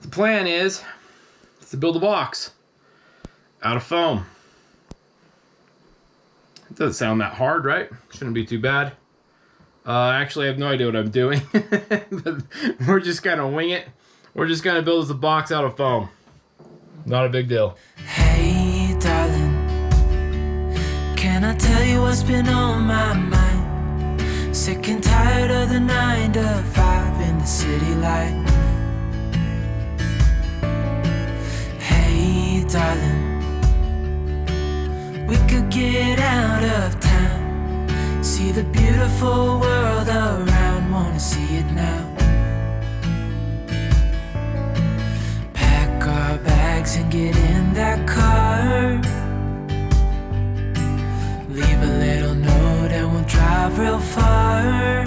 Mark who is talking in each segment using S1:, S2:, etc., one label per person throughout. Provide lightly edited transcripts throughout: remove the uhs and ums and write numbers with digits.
S1: The plan is to build a box out of foam. It doesn't sound that hard, right? Shouldn't be too bad. Actually, I have no idea what I'm doing. But we're just gonna wing it. We're just gonna build us a box out of foam. Not a big deal.
S2: Hey, darling, can I tell you what's been on my mind? Sick and tired of the 9 to 5 in the city life. Hey, darling, we could get out of town, see the beautiful world around, wanna see it now. Pack our bags and get in that car, leave a little note and we'll drive real far.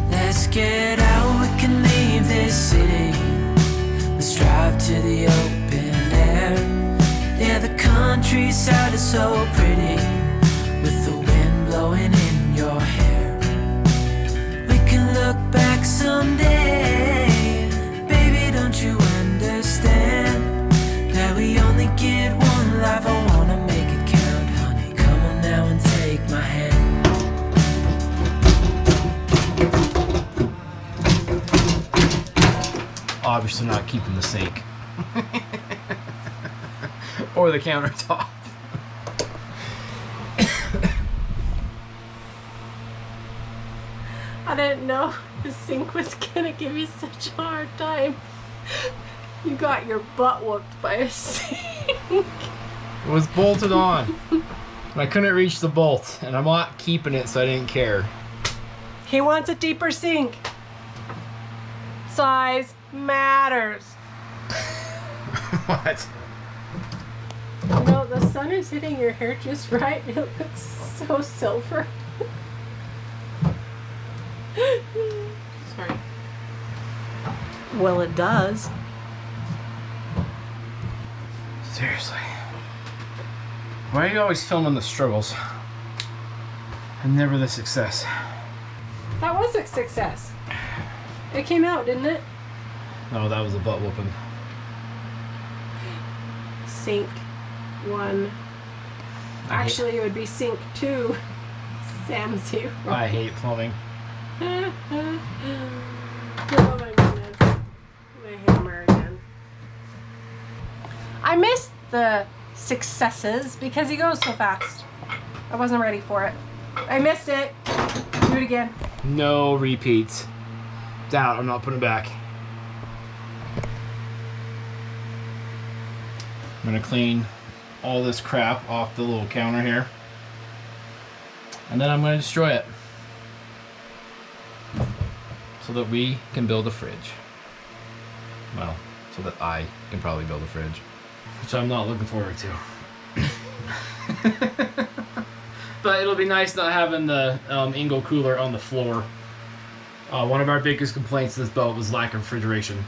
S2: Let's get out, we can leave this city, let's drive to the open air. Yeah, the countryside is so pretty, with the wind blowing in your hair. We can look back someday, baby, don't you understand that we only get one life? I wanna make it count, honey, come on now and take my hand.
S1: Obviously not keeping the sink. Or the countertop.
S3: I didn't know the sink was gonna give you such a hard time. You got your butt whooped by a sink.
S1: It was bolted on. And I couldn't reach the bolt, and I'm not keeping it, so I didn't care.
S3: He wants a deeper sink. Size matters.
S1: What?
S3: No, the sun is hitting your hair just right. It looks so silver. Sorry. Well, it does.
S1: Seriously. Why are you always filming the struggles? And never the success.
S3: That was a success. It came out, didn't it?
S1: No, that was a butt whooping.
S3: Sink 1. Actually, it would be sink 2. Sam 0.
S1: I hate plumbing.
S3: Oh my goodness. The hammer again. I missed the successes because he goes so fast. I wasn't ready for it. I missed it. Do it again.
S1: No repeats. Doubt, I'm not putting it back. I'm gonna clean all this crap off the little counter here. And then I'm gonna destroy it, so that we can build a fridge. Well, so that I can probably build a fridge, which I'm not looking forward to. But it'll be nice not having the Ingo cooler on the floor. One of our biggest complaints of this boat was lack of refrigeration.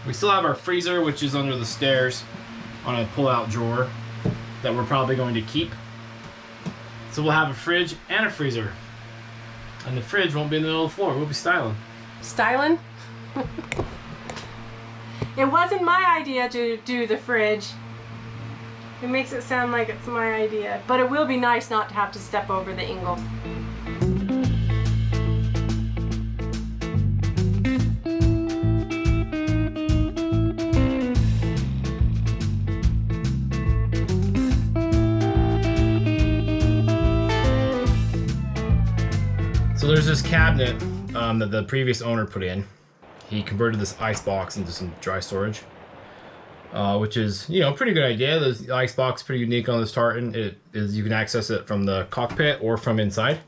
S1: We still have our freezer, which is under the stairs on a pull-out drawer that we're probably going to keep. So we'll have a fridge and a freezer. And the fridge won't be in the middle of the floor. We'll be styling.
S3: Styling? It wasn't my idea to do the fridge. It makes it sound like it's my idea. But it will be nice not to have to step over the Ingle.
S1: So there's this cabinet that the previous owner put in. He converted this ice box into some dry storage, which is, you know, a pretty good idea. The ice box is pretty unique on this tartan. It is, you can access it from the cockpit or from inside.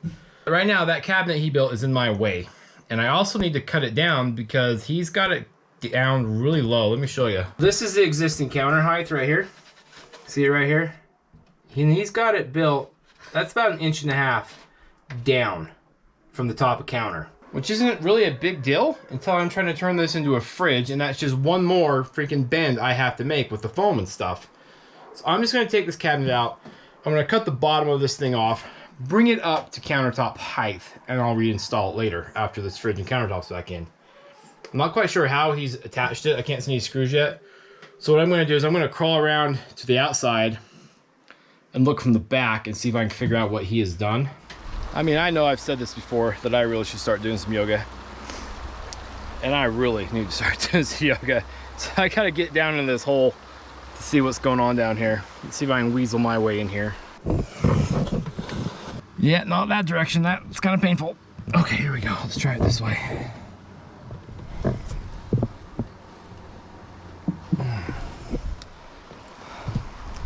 S1: Right now, that cabinet he built is in my way, and I also need to cut it down because he's got it down really low. Let me show you. This is the existing counter height right here. See it right here? He's got it built. That's about 1.5 inches down from the top of counter, which isn't really a big deal until I'm trying to turn this into a fridge, and that's just one more freaking bend I have to make with the foam and stuff. So I'm just gonna take this cabinet out. I'm gonna cut the bottom of this thing off, bring it up to countertop height, and I'll reinstall it later after this fridge and countertop's back in. I'm not quite sure how he's attached it. I can't see any screws yet. So what I'm going to do is I'm going to crawl around to the outside and look from the back and see if I can figure out what he has done. I mean, I know I've said this before, that I really should start doing some yoga. And I really need to start doing some yoga. So I got to get down in this hole to see what's going on down here. Let's see if I can weasel my way in here. Yeah, not that direction. That's kind of painful. Okay, here we go. Let's try it this way.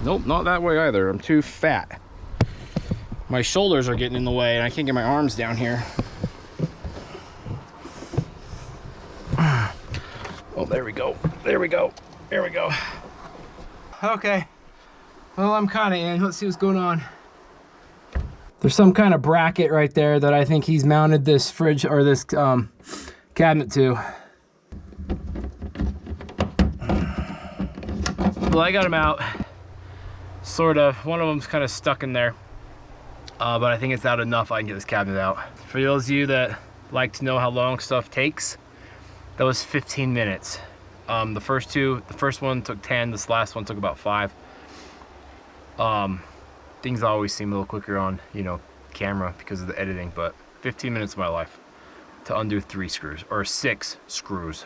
S1: Nope, not that way either. I'm too fat. My shoulders are getting in the way and I can't get my arms down here. Oh, there we go. There we go. There we go. Okay. Well, I'm kind of in. Let's see what's going on. There's some kind of bracket right there that I think he's mounted this fridge or this cabinet to. Well, I got him out. Sort of. One of them's kind of stuck in there. But I think it's out enough I can get this cabinet out. For those of you that like to know how long stuff takes, that was 15 minutes. The first one took 10, this last one took about 5. Things always seem a little quicker on, you know, camera because of the editing, but 15 minutes of my life to undo 3 screws, or 6 screws.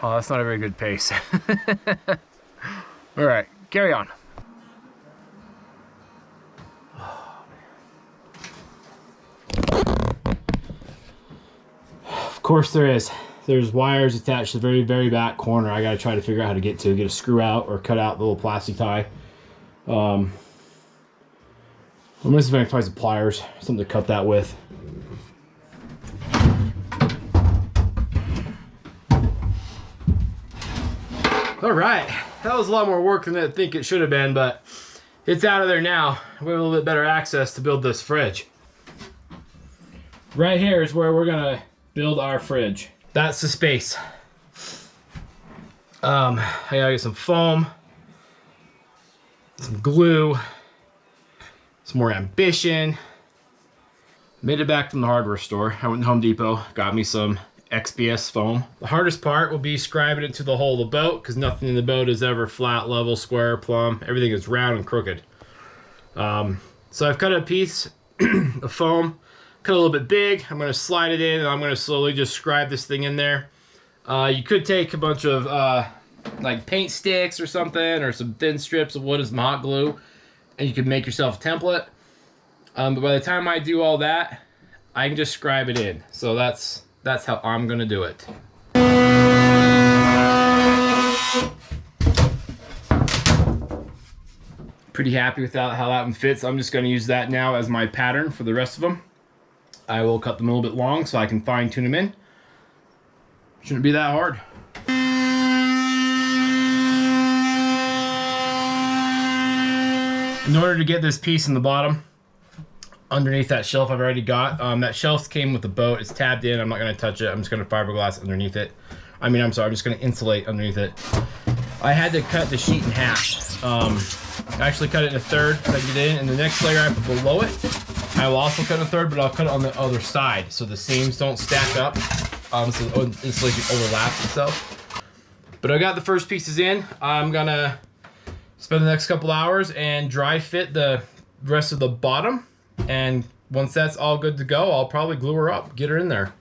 S1: Oh, that's not a very good pace. All right, carry on. Of course there is. There's wires attached to the very, very back corner. I gotta try to figure out how to get a screw out or cut out the little plastic tie. I'm gonna see if I can find some pliers, something to cut that with. All right, that was a lot more work than I think it should have been, but it's out of there now. We have a little bit better access to build this fridge. Right here is where we're gonna build our fridge. That's the space. I gotta get some foam, some glue, some more ambition. Made it back from the hardware store. I went to Home Depot, got me some XPS foam. The hardest part will be scribing it to the hull of the boat because nothing in the boat is ever flat, level, square, plumb. Everything is round and crooked. So I've cut a piece of foam, cut a little bit big. I'm gonna slide it in and I'm gonna slowly just scribe this thing in there. You could take a bunch of like paint sticks or something, or some thin strips of wood and some hot glue, and you can make yourself a template. But by the time I do all that, I can just scribe it in. So that's how I'm gonna do it. Pretty happy with how that one fits. I'm just gonna use that now as my pattern for the rest of them. I will cut them a little bit long so I can fine tune them in. Shouldn't be that hard. In order to get this piece in the bottom, underneath that shelf I've already got, that shelf came with the boat. It's tabbed in. I'm not going to touch it. I'm just going to fiberglass underneath it. I'm just going to insulate underneath it. I had to cut the sheet in half. I actually cut it in a third so I can get it in, and the next layer I put below it, I will also cut in a third, but I'll cut it on the other side so the seams don't stack up, so the insulation overlaps itself. But I got the first pieces in. I'm going to spend the next couple hours and dry fit the rest of the bottom. And once that's all good to go, I'll probably glue her up, get her in there.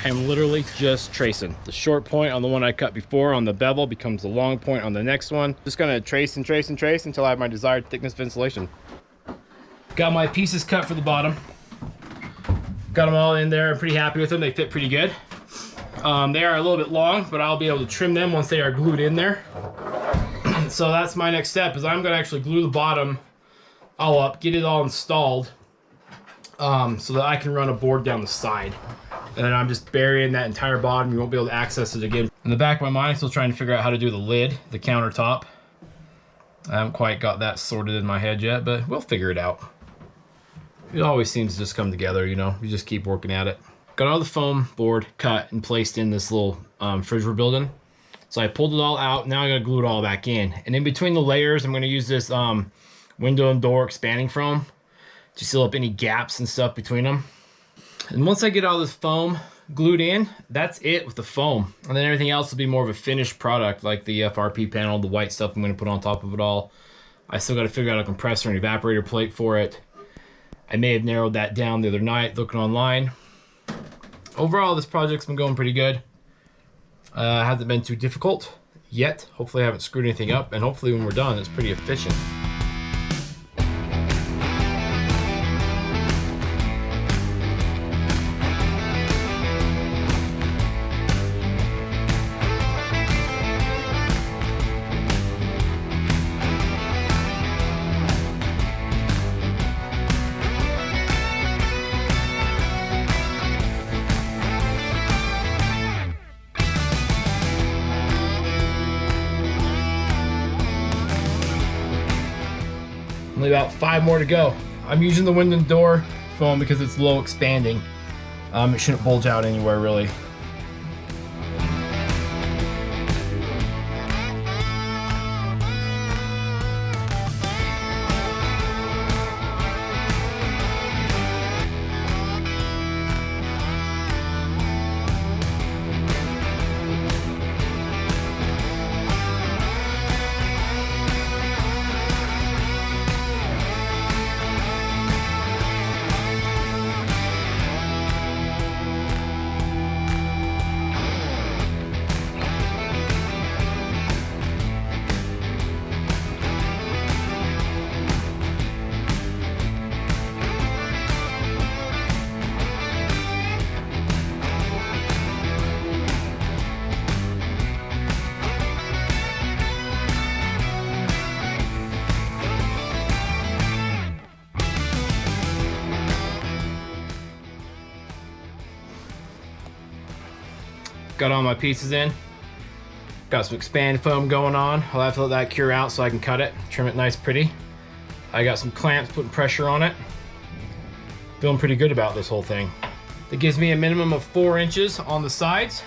S1: I'm literally just tracing. The short point on the one I cut before on the bevel becomes the long point on the next one. Just gonna trace and trace and trace until I have my desired thickness of insulation. Got my pieces cut for the bottom. Got them all in there. I'm pretty happy with them. They fit pretty good. They are a little bit long, but I'll be able to trim them once they are glued in there. So that's my next step, is I'm gonna actually glue the bottom all up, get it all installed, so that I can run a board down the side. And then I'm just burying that entire bottom. You won't be able to access it again. In the back of my mind, I'm still trying to figure out how to do the lid, the countertop. I haven't quite got that sorted in my head yet, but we'll figure it out. It always seems to just come together, you know? You just keep working at it. Got all the foam board cut and placed in this little fridge we're building. So I pulled it all out. Now I gotta glue it all back in. And in between the layers, I'm gonna use this window and door expanding foam to seal up any gaps and stuff between them. And once I get all this foam glued in. That's it with the foam. And then everything else will be more of a finished product, like the FRP panel, the white stuff I'm going to put on top of it all. I still got to figure out a compressor and evaporator plate for it. I may have narrowed that down the other night looking online. Overall, this project's been going pretty good. Hasn't been too difficult yet. Hopefully I haven't screwed anything up, and hopefully when we're done, it's pretty efficient. Only about 5 more to go. I'm using the window and door foam because it's low expanding. It shouldn't bulge out anywhere really. Got all my pieces in. Got some expand foam going on. I'll have to let that cure out so I can cut it, trim it nice pretty. I got some clamps putting pressure on it. Feeling pretty good about this whole thing. It gives me a minimum of 4 inches on the sides.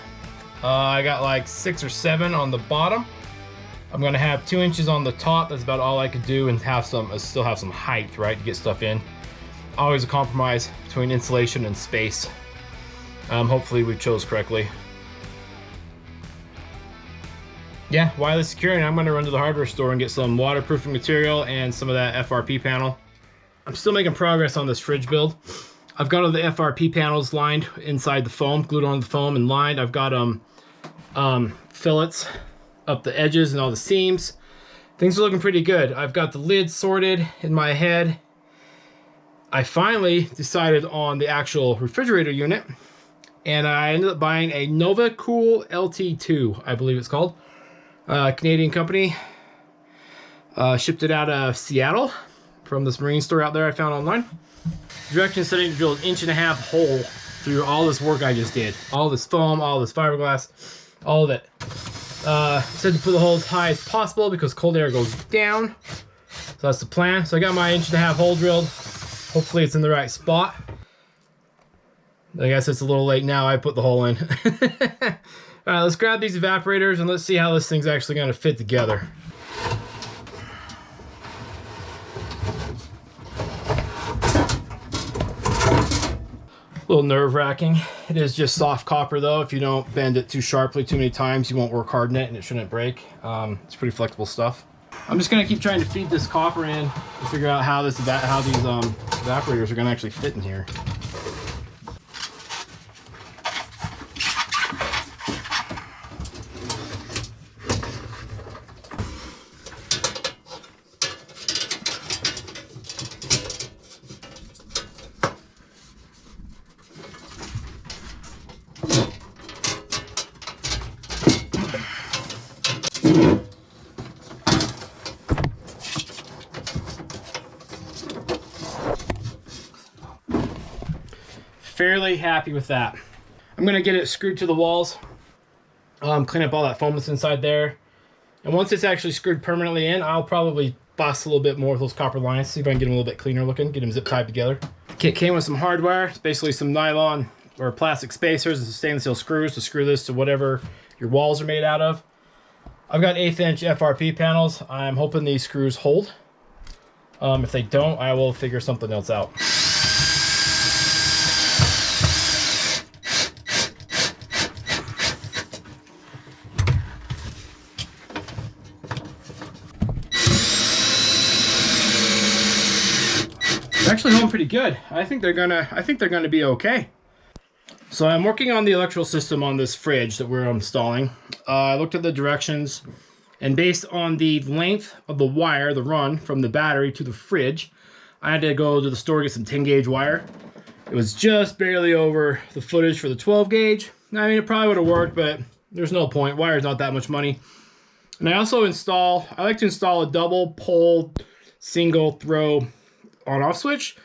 S1: I got like 6 or 7 on the bottom. I'm gonna have 2 inches on the top. That's about all I could do, and have still have some height, right, to get stuff in. Always a compromise between insulation and space. Hopefully we chose correctly. Yeah, wireless securing, I'm gonna run to the hardware store and get some waterproofing material and some of that FRP panel. I'm still making progress on this fridge build. I've got all the FRP panels lined inside the foam, glued on the foam and lined. I've got fillets up the edges and all the seams. Things are looking pretty good. I've got the lids sorted in my head. I finally decided on the actual refrigerator unit, and I ended up buying a Nova Cool LT2, I believe it's called. Canadian company. Shipped it out of Seattle from this marine store out there I found online. Direction setting to drill an 1.5 inch hole through all this work I just did. All this foam, all this fiberglass, all of it. Said to put the hole as high as possible because cold air goes down. So that's the plan. So I got my 1.5 inch hole drilled. Hopefully it's in the right spot. I guess it's a little late now. I put the hole in. All right, let's grab these evaporators and let's see how this thing's actually going to fit together. A little nerve-wracking. It is just soft copper though. If you don't bend it too sharply too many times, you won't work hard in it and it shouldn't break. It's pretty flexible stuff. I'm just going to keep trying to feed this copper in and figure out how these evaporators are going to actually fit in here. Fairly happy with that. I'm gonna get it screwed to the walls, clean up all that foam that's inside there, and once it's actually screwed permanently in, I'll probably bust a little bit more with those copper lines, see if I can get them a little bit cleaner looking, get them zip tied together. Kit came with some hardware. It's basically some nylon or plastic spacers and some stainless steel screws to screw this to whatever your walls are made out of. I've got 1/8 inch FRP panels. I'm hoping these screws hold. If they don't, I will figure something else out. actually going pretty good. I think they're gonna be okay. So I'm working on the electrical system on this fridge that we're installing. I looked at the directions, and based on the length of the wire, the run from the battery to the fridge, I had to go to the store to get some 10 gauge wire. It was just barely over the footage for the 12 gauge. I mean, it probably would have worked, but there's no point. Wire's not that much money. And I also I like to install a double pole, single throw on-off switch.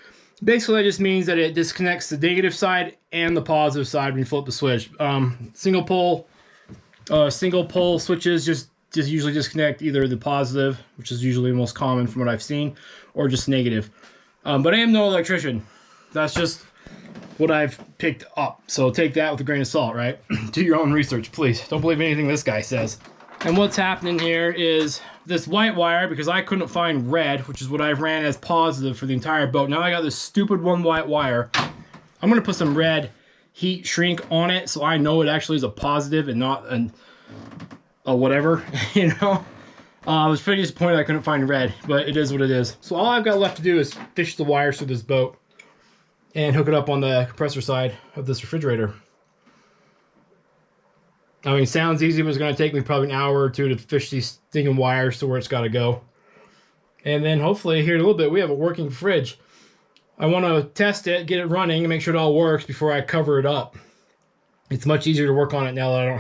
S1: Basically, that just means that it disconnects the negative side and the positive side when you flip the switch. Single pole switches just usually disconnect either the positive, which is usually the most common from what I've seen, or just negative. But I am no electrician. That's just what I've picked up. So take that with a grain of salt, right? Do your own research, please. Don't believe anything this guy says. And what's happening here is this white wire, because I couldn't find red, which is what I've ran as positive for the entire boat. Now I got this stupid one white wire. I'm going to put some red heat shrink on it so I know it actually is a positive and not a whatever, you know? I was pretty disappointed I couldn't find red, but it is what it is. So all I've got left to do is fish the wires through this boat and hook it up on the compressor side of this refrigerator. I mean, it sounds easy, but it's going to take me probably an hour or two to fish these stinking wires to where it's got to go. And then hopefully here in a little bit, we have a working fridge. I want to test it, get it running, and make sure it all works before I cover it up. It's much easier to work on it now that I don't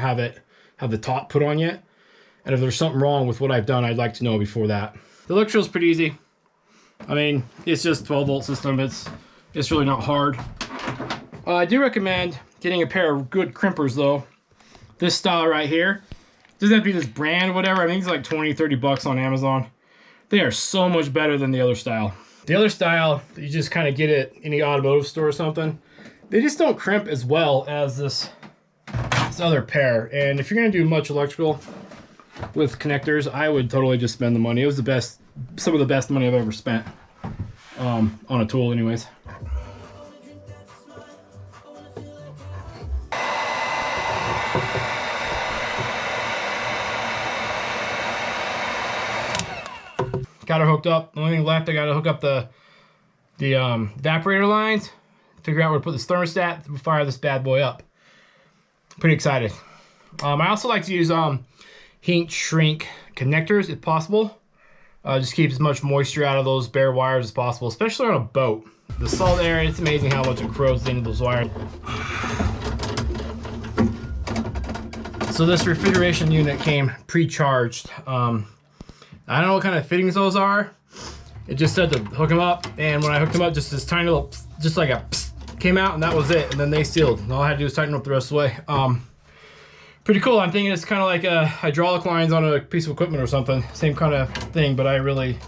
S1: have the top put on yet. And if there's something wrong with what I've done, I'd like to know before that. The electrical's pretty easy. I mean, it's just 12-volt system. It's really not hard. I do recommend getting a pair of good crimpers, though. This style right here. Doesn't have to be this brand or whatever. I think it's like 20, 30 bucks on Amazon. They are so much better than the other style. The other style, you just kind of get it in the automotive store or something. They just don't crimp as well as this other pair. And if you're going to do much electrical with connectors, I would totally just spend the money. It was some of the best money I've ever spent on a tool anyways. Got her hooked up. The only thing left, I got to hook up the evaporator lines, figure out where to put this thermostat to fire this bad boy up. Pretty excited. I also like to use heat shrink connectors if possible. Just keep as much moisture out of those bare wires as possible, especially on a boat. The salt area, it's amazing how much it corrodes into those wires. So this refrigeration unit came pre-charged. I don't know what kind of fittings those are. It just said to hook them up, and when I hooked them up, just this tiny little, just like a psst, came out, and that was it. And then they sealed. And all I had to do was tighten them up the rest of the way. Pretty cool. I'm thinking it's kind of like hydraulic lines on a piece of equipment or something. Same kind of thing, but I really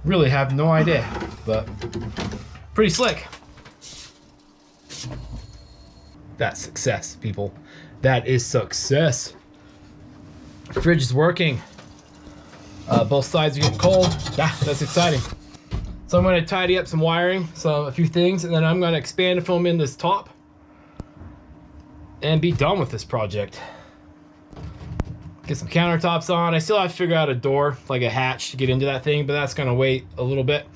S1: have no idea. But pretty slick. That's success, people. That is success. The fridge is working. Both sides are getting cold. Yeah, that's exciting. So I'm going to tidy up some wiring, a few things, and then I'm going to expand and foam in this top and be done with this project. Get some countertops on. I still have to figure out a door, like a hatch, to get into that thing, but that's going to wait a little bit.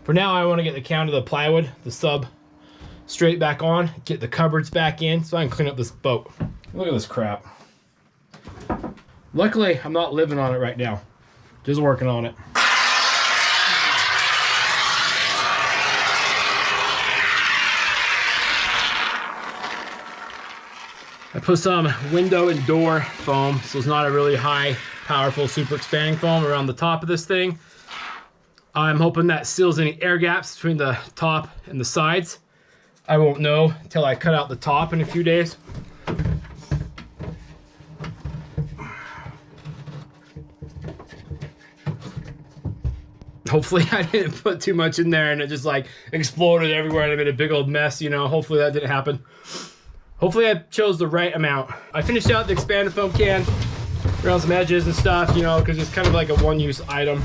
S1: For now, I want to get the plywood, the sub, straight back on, get the cupboards back in so I can clean up this boat. Look at this crap. Luckily, I'm not living on it right now. Just working on it. I put some window and door foam, so it's not a really high, powerful, super expanding foam around the top of this thing. I'm hoping that seals any air gaps between the top and the sides. I won't know until I cut out the top in a few days. Hopefully I didn't put too much in there and it just like exploded everywhere and I made a big old mess, you know. Hopefully that didn't happen. Hopefully I chose the right amount. I finished out the expanded foam can around some edges and stuff, you know, because it's kind of like a one-use item.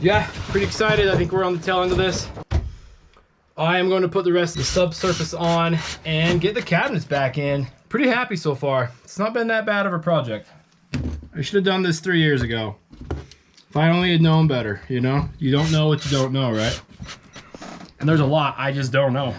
S1: Yeah, pretty excited. I think we're on the tail end of this. I am going to put the rest of the subsurface on and get the cabinets back in. Pretty happy so far. It's not been that bad of a project. I should have done this 3 years ago. If I only had known better, you know? You don't know what you don't know, right? And there's a lot I just don't know.